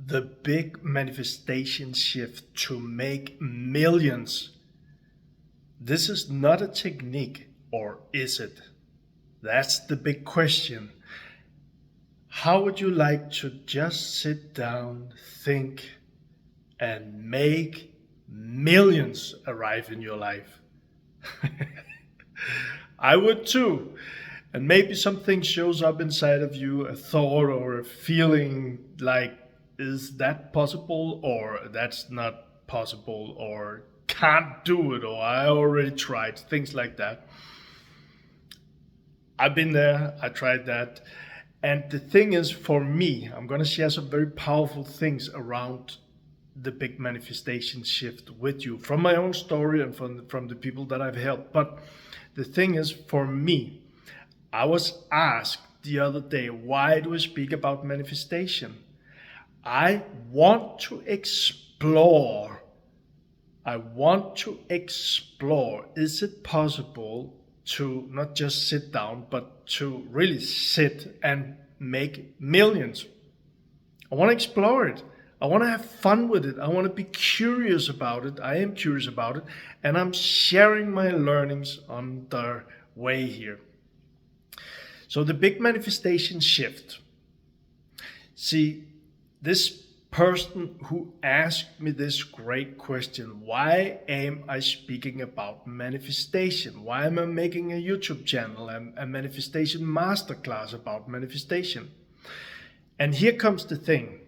The big manifestation shift to make millions. This is not a technique, or is it? That's the big question. How would you like to just sit down, think, and make millions arrive in your life? I would too. And maybe something shows up inside of you, a thought or a feeling like, is that possible, or that's not possible, or can't do it, or I already tried, things like that. I've been there, I tried that. And the thing is, for me, I'm going to share some very powerful things around the big manifestation shift with you from my own story and from the people that I've helped. But the thing is, for me, I was asked the other day, why do I speak about manifestation? I want to explore. I want to explore. Is it possible to not just sit down, but to really sit and make millions? I want to explore it. I want to have fun with it. I want to be curious about it. I am curious about it. And I'm sharing my learnings on the way here. So the big manifestation shift. See, this person who asked me this great question, why am I speaking about manifestation? Why am I making a YouTube channel and a manifestation masterclass about manifestation? And here comes the thing.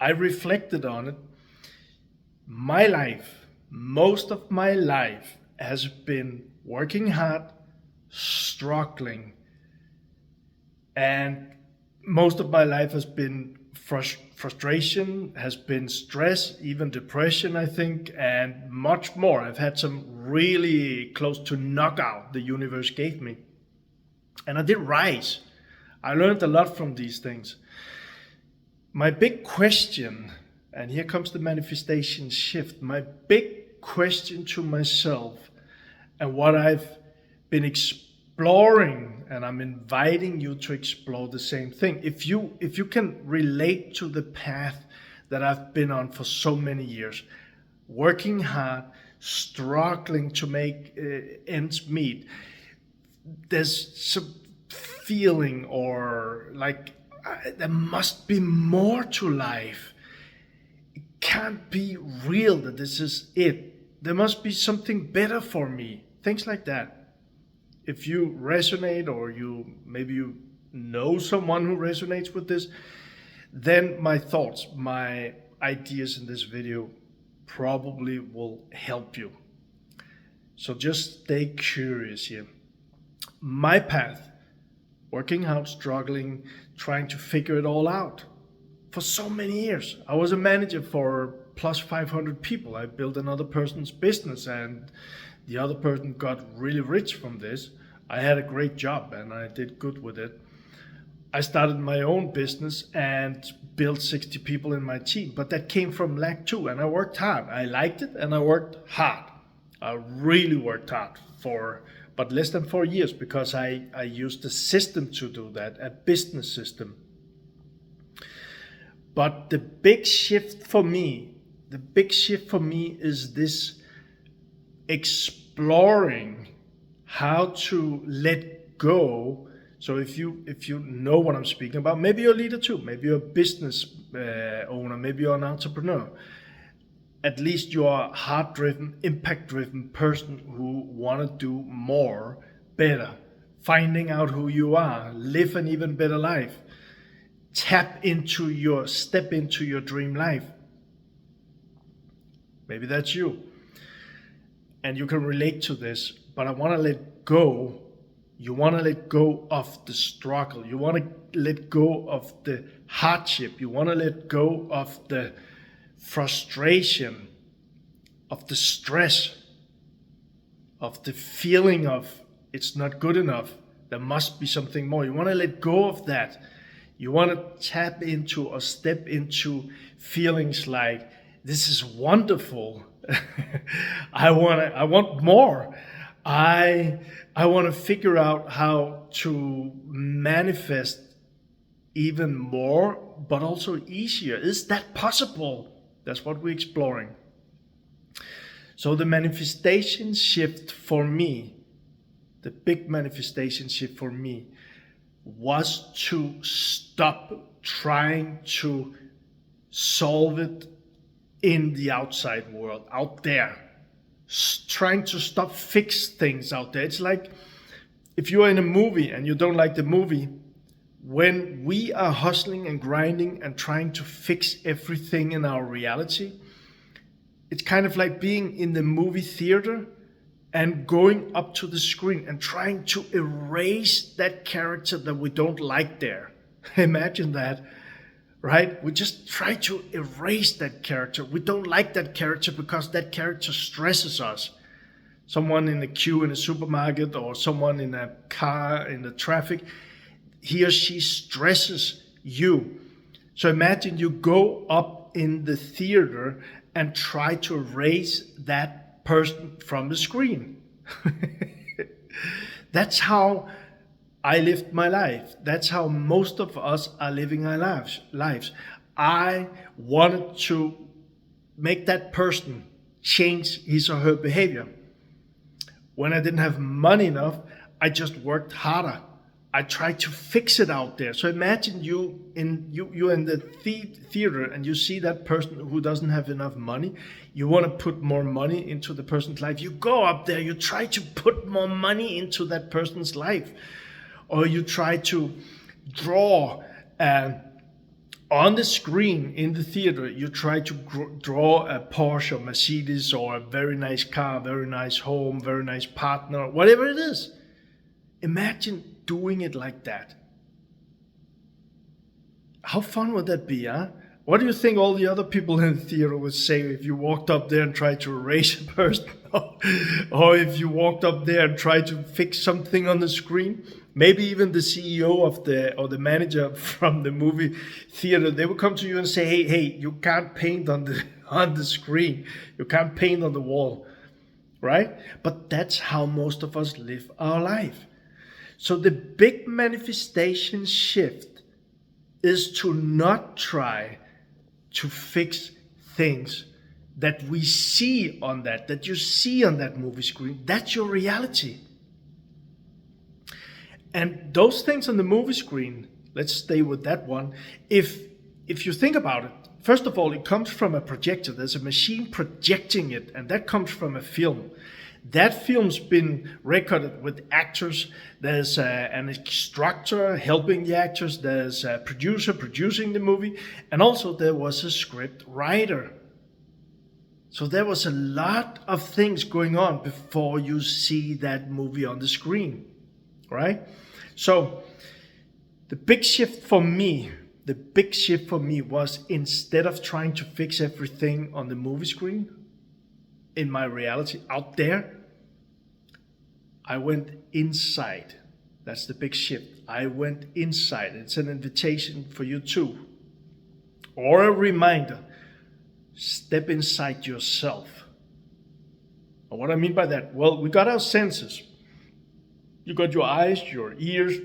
I reflected on it. My life, most of my life has been working hard, struggling, and most of my life has been frustration, has been stress, even depression, I think, and much more. I've had some really close to knockout the universe gave me. And I did rise. I learned a lot from these things. My big question, and here comes the manifestation shift, my big question to myself, and what I've been exploring, and I'm inviting you to explore the same thing. If you can relate to the path that I've been on for so many years, working hard, struggling to make ends meet, there's some feeling or like there must be more to life. It can't be real that this is it. There must be something better for me. Things like that. If you resonate, or maybe you know someone who resonates with this, then my thoughts, my ideas in this video probably will help you. So just stay curious here. My path, working hard, struggling, trying to figure it all out for so many years. I was a manager for plus 500 people. I built another person's business, and the other person got really rich from this. I had a great job and I did good with it. I started my own business and built 60 people in my team, but that came from lack too, and I worked hard. I liked it and I worked hard. I really worked hard but less than 4 years, because I used a system to do that, a business system. But the big shift for me is this exploring how to let go. So if you know what I'm speaking about, maybe you're a leader too, maybe you're a business owner, maybe you're an entrepreneur. At least you are a heart-driven, impact-driven person who want to do more, better, finding out who you are, live an even better life, step into your dream life. Maybe that's you. And you can relate to this, but I want to let go. You want to let go of the struggle. You want to let go of the hardship. You want to let go of the frustration, of the stress, of the feeling of it's not good enough. There must be something more. You want to let go of that. You want to tap into or step into feelings like, this is wonderful. I want more. I want to figure out how to manifest even more, but also easier. Is that possible? That's what we're exploring. So the manifestation shift for me, the big manifestation shift for me, was to stop trying to solve it in the outside world, out there. Trying to stop fix things out there. It's like if you're in a movie and you don't like the movie, when we are hustling and grinding and trying to fix everything in our reality, it's kind of like being in the movie theater and going up to the screen and trying to erase that character that we don't like there. Imagine that, right? We just try to erase that character. We don't like that character because that character stresses us. Someone in a queue in a supermarket or someone in a car in the traffic, he or she stresses you. So imagine you go up in the theater and try to erase that person from the screen. That's how I lived my life. That's how most of us are living our lives. I wanted to make that person change his or her behavior. When I didn't have money enough, I just worked harder. I tried to fix it out there. So imagine you're in the theater and you see that person who doesn't have enough money. You want to put more money into the person's life. You go up there, you try to put more money into that person's life. Or you try to draw on the screen in the theater, you try to draw a Porsche or Mercedes or a very nice car, very nice home, very nice partner, whatever it is. Imagine doing it like that. How fun would that be, huh? What do you think all the other people in the theater would say if you walked up there and tried to erase a person? Or if you walked up there and tried to fix something on the screen? Maybe even the CEO or the manager from the movie theater, they would come to you and say, hey, you can't paint on the screen. You can't paint on the wall, right? But that's how most of us live our life. So the big manifestation shift is to not try to fix things that we see on that you see on that movie screen. That's your reality. And those things on the movie screen, let's stay with that one. If you think about it, first of all, it comes from a projector. There's a machine projecting it, and that comes from a film. That film's been recorded with actors. There's an instructor helping the actors. There's a producer producing the movie. And also there was a script writer. So there was a lot of things going on before you see that movie on the screen, right? So the big shift for me was, instead of trying to fix everything on the movie screen, in my reality out there, I went inside. That's the big shift. I went inside. It's an invitation for you too. Or a reminder. Step inside yourself. And what I mean by that? Well, we got our senses. You got your eyes, your ears,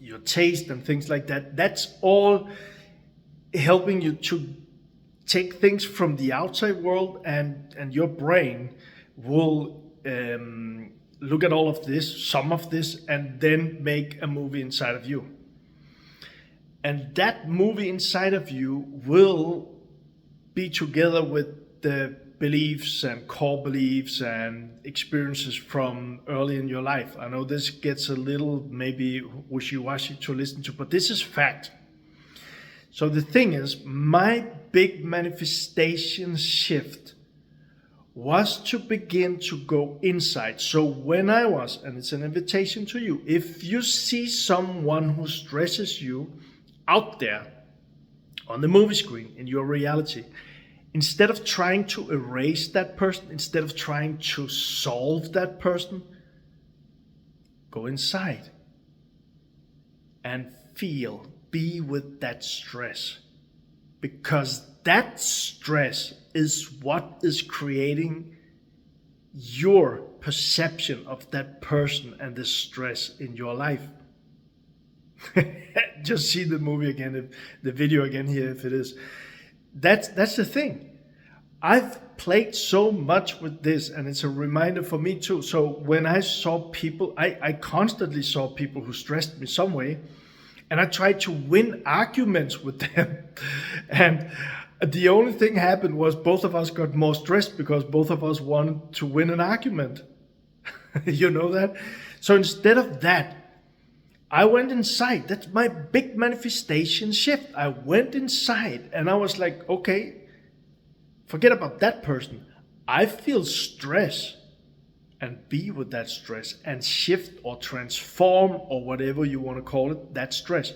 your taste and things like that. That's all helping you to take things from the outside world, and your brain will look at all of this, some of this, and then make a movie inside of you. And that movie inside of you will be together with the beliefs and core beliefs and experiences from early in your life. I know this gets a little maybe wishy-washy to listen to, but this is fact. So the thing is, my big manifestation shift was to begin to go inside. So when I was, and it's an invitation to you, if you see someone who stresses you out there on the movie screen in your reality, instead of trying to erase that person, instead of trying to solve that person, go inside and feel, be with that stress. Because that stress is what is creating your perception of that person and the stress in your life. Just see the movie again, the video again here, if it is. That's the thing. I've played so much with this, and it's a reminder for me too. So when I saw people, I constantly saw people who stressed me some way, and I tried to win arguments with them. And the only thing happened was both of us got more stressed because both of us wanted to win an argument. You know that? So instead of that, I went inside. That's my big manifestation shift. I went inside and I was like, okay, forget about that person. I feel stress, and be with that stress and shift or transform or whatever you want to call it, that stress.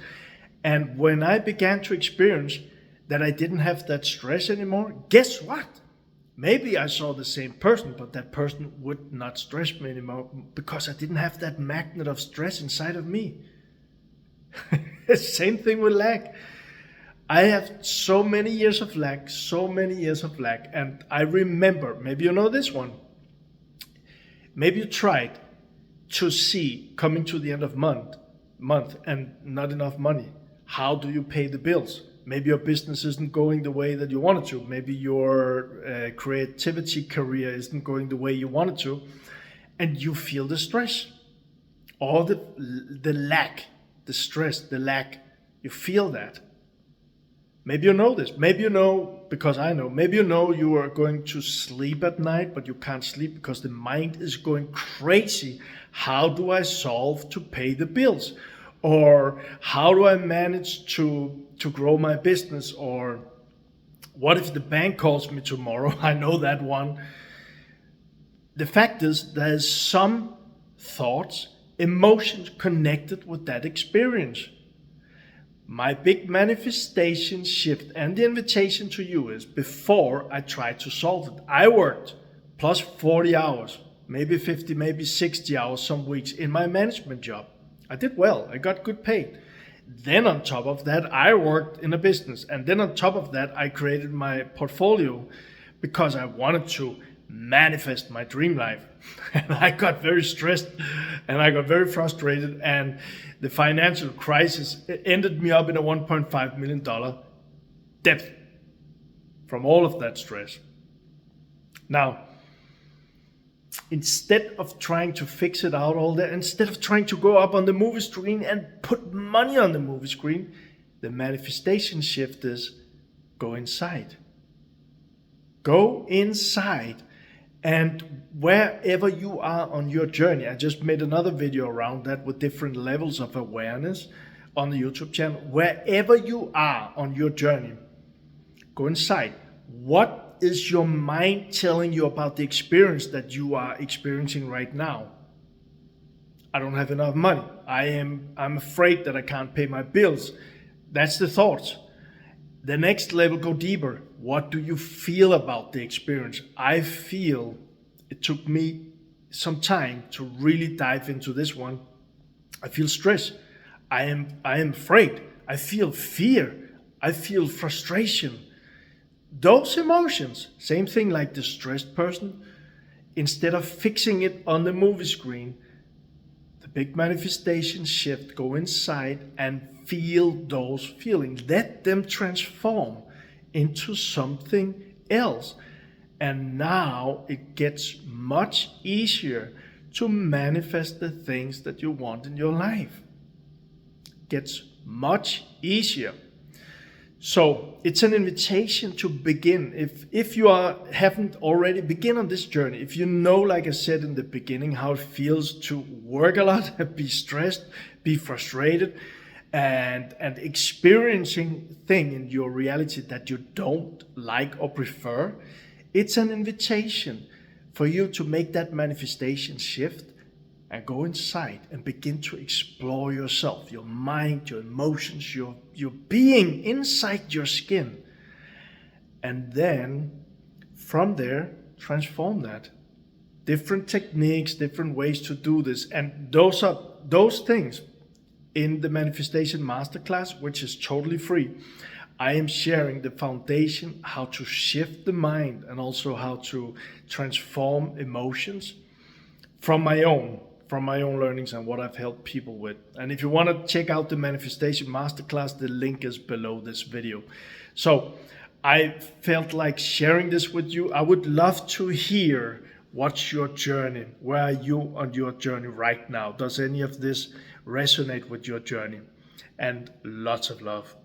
And when I began to experience that I didn't have that stress anymore, guess what? Maybe I saw the same person, but that person would not stress me anymore because I didn't have that magnet of stress inside of me. Same thing with lack. I have so many years of lack, and I remember, maybe you know this one, maybe you tried to see coming to the end of month and not enough money. How do you pay the bills? Maybe your business isn't going the way that you wanted to. Maybe your creativity career isn't going the way you wanted to. And you feel the stress. Or the lack, the stress, the lack. You feel that. Maybe you know this. Maybe you know, because I know, maybe you know you are going to sleep at night, but you can't sleep because the mind is going crazy. How do I solve to pay the bills? Or how do I manage to grow my business? Or what if the bank calls me tomorrow? I know that one. The fact is, there's some thoughts, emotions connected with that experience. My big manifestation shift and the invitation to you is, before I tried to solve it, I worked plus 40 hours, maybe 50, maybe 60 hours some weeks in my management job. I did well. I got good pay. Then on top of that, I worked in a business. And then on top of that, I created my portfolio because I wanted to manifest my dream life. And I got very stressed and I got very frustrated. And the financial crisis ended me up in a $1.5 million debt from all of that stress. Now, instead of trying to fix it out all that, instead of trying to go up on the movie screen and put money on the movie screen, the manifestation shift is go inside. Go inside. And wherever you are on your journey, I just made another video around that with different levels of awareness on the YouTube channel. Wherever you are on your journey, go inside. What is your mind telling you about the experience that you are experiencing right now? I don't have enough money. I'm afraid that I can't pay my bills. That's the thoughts. The next level, go deeper. What do you feel about the experience? I feel, it took me some time to really dive into this one. I feel stress. I am afraid. I feel fear. I feel frustration. Those emotions, same thing like the stressed person, instead of fixing it on the movie screen, the big manifestation shift, go inside and feel those feelings. Let them transform into something else. And now it gets much easier to manifest the things that you want in your life. It gets much easier. So it's an invitation to begin. If you haven't already begin on this journey, if you know, like I said in the beginning, how it feels to work a lot, be stressed, be frustrated, and experiencing things in your reality that you don't like or prefer, it's an invitation for you to make that manifestation shift and go inside and begin to explore yourself, your mind, your emotions, your being inside your skin. And then from there, transform that. Different techniques, different ways to do this. And those things in the Manifestation Masterclass, which is totally free. I am sharing the foundation, how to shift the mind and also how to transform emotions from my own from my own learnings and what I've helped people with. And if you want to check out the Manifestation Masterclass, the link is below this video. So I felt like sharing this with you. I would love to hear what's your journey. Where are you on your journey right now? Does any of this resonate with your journey? And lots of love.